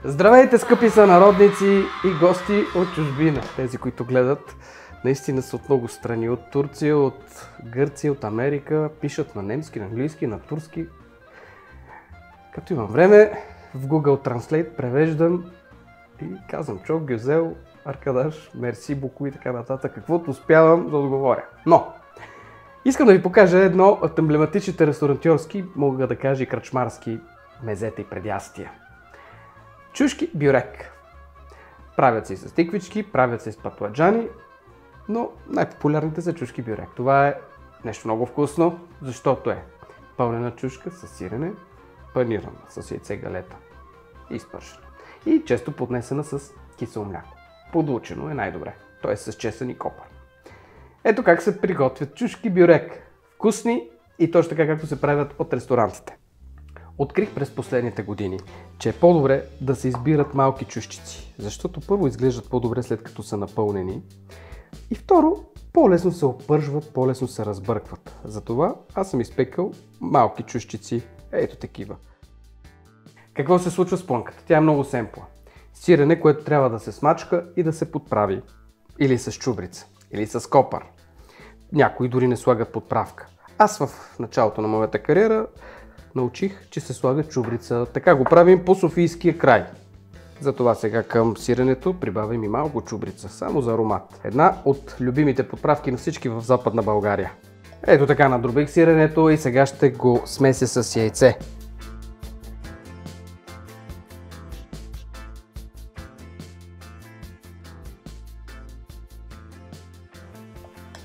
Здравейте, скъпи сънародници и гости от чужбина. Тези, които гледат, наистина са от много страни. От Турция, от Гърция, от Америка. Пишат на немски, на английски, на турски. Като имам време, в Google Translate превеждам и казвам Чок, Гюзел, Аркадаш, Мерси, Буку и така нататък. Каквото успявам да отговоря. Но, искам да ви покажа едно от емблематичните ресторантьорски, мога да кажа и кръчмарски мезета и предястия. Чушки бюрек. Правят се и с тиквички, правят се и с патладжани, но най-популярните са чушки бюрек. Това е нещо много вкусно, защото е пълнена чушка с сирене, панирана с яйце, галета и изпържена. И често поднесена с кисело мляко. Подлучено е най-добре, т.е. с чесън и копър. Ето как се приготвят чушки бюрек. Вкусни и точно така както се правят от ресторантите. Открих през последните години, че е по-добре да се избират малки чушчици, защото първо изглеждат по-добре след като са напълнени и второ, по-лесно се опържват, по-лесно се разбъркват. Затова аз съм изпекал малки чушчици, ето такива. Какво се случва с плънката? Тя е много семпла. Сирене, което трябва да се смачка и да се подправи. Или с чубрица, или с копър. Някои дори не слагат подправка. Аз в началото на моята кариера научих, че се слага чубрица. Така го правим по софийския край. Затова сега към сиренето прибавим и малко чубрица, само за аромат. Една от любимите подправки на всички в Западна България. Ето така надробих сиренето и сега ще го смеся с яйце.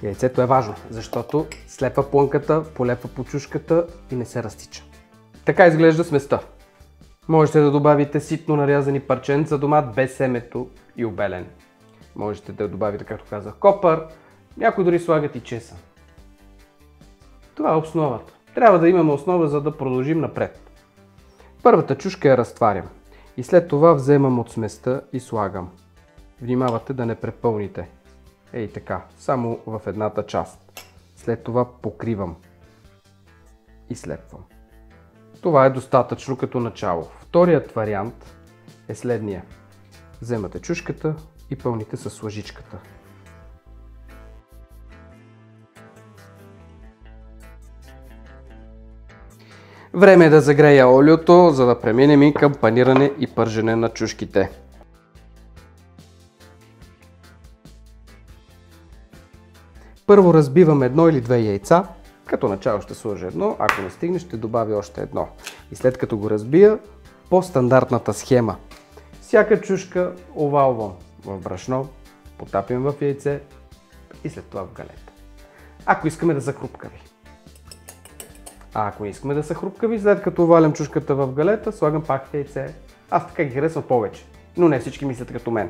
Яйцето е важно, защото слепва плънката, полепва по чушката и не се разтича. Така изглежда сместа. Можете да добавите ситно нарязани парченца домат без семето и обелен. Можете да добавите, както казах, копър. Някои дори слагат и чесън. Това е основата. Трябва да имаме основа, за да продължим напред. Първата чушка я разтварям и след това вземам от сместа и слагам. Внимавате да не препълните. Ей така, само в едната част. След това покривам и слепвам. Това е достатъчно като начало. Вторият вариант е следния. Вземате чушката и пълните с лъжичката. Време е да загрея олиото, за да преминем и към паниране и пържене на чушките. Първо разбивам едно или две яйца. Като начало ще сложа едно, ако не стигне ще добавя още едно. И след като го разбия, по стандартната схема. Всяка чушка овалвам в брашно, потапям в яйце и след това в галета. Ако искаме да са хрупкави. А ако не искаме да са хрупкави, след като овалям чушката в галета, слагам пак в яйце. Аз така ги харесвам повече, но не всички мислят като мен.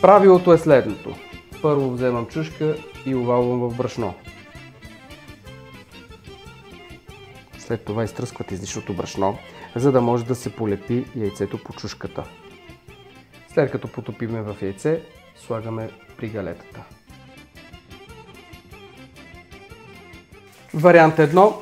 Правилото е следното. Първо вземам чушка и овалвам в брашно. След това изтръскват излишното брашно, за да може да се полепи яйцето по чушката. След като потопиме в яйце, слагаме при галетата. Вариант 1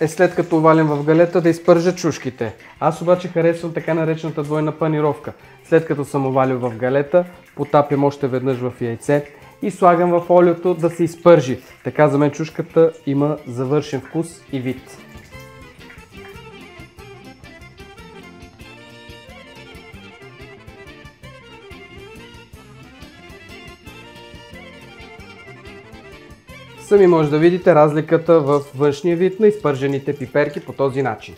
е след като овалям в галета да изпържа чушките. Аз обаче харесвам така наречената двойна панировка. След като съм овалил в галета, потапям още веднъж в яйце и слагам в олиото да се изпържи. Така за мен чушката има завършен вкус и вид. Сами може да видите разликата в външния вид на изпържените пиперки по този начин.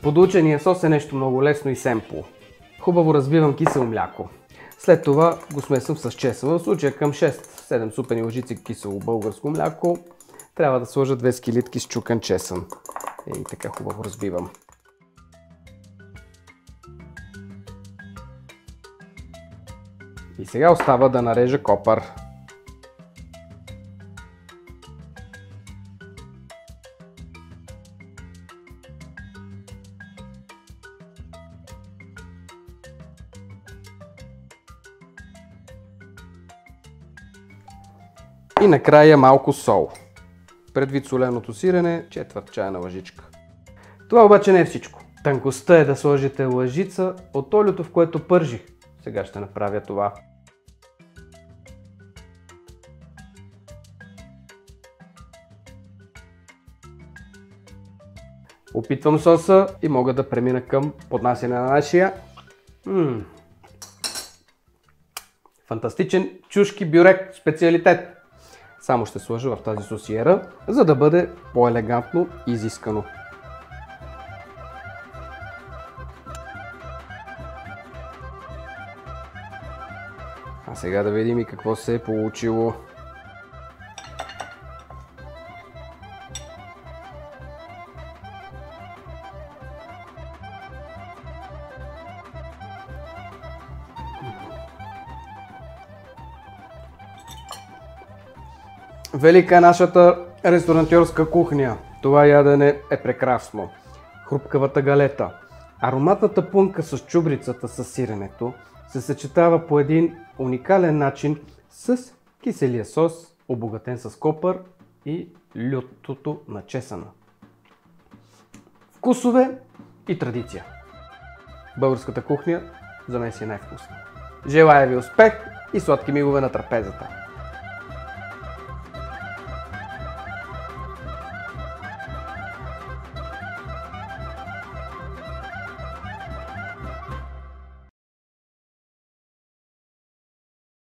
Подлученият сос е нещо много лесно и семпло. Хубаво разбивам кисело мляко. След това го смесвам с чесън. В случая към 6-7 супени лъжици кисело българско мляко трябва да сложа 2 скилитки с чукан чесън. И така хубаво разбивам. И сега остава да нарежа копър. И накрая малко сол. Предвид соленото сирене, четвърт чайна лъжичка. Това обаче не е всичко. Тънкостта е да сложите лъжица от олиото, в което пържих. Сега ще направя това. Опитвам соса и мога да премина към поднасяне на нашия фантастичен чушки бюрек специалитет. Само ще сложа в тази сосиера, за да бъде по-елегантно и изискано. А сега да видим и какво се е получило. Велика е нашата ресторантьорска кухня. Това ядене е прекрасно. Хрупкавата галета, ароматната плънка с чубрицата с сиренето се съчетава по един уникален начин с киселия сос, обогатен с копър и лютото на чесъна. Вкусове и традиция. Българската кухня за мен си е най-вкусна. Желая ви успех и сладки мигове на трапезата!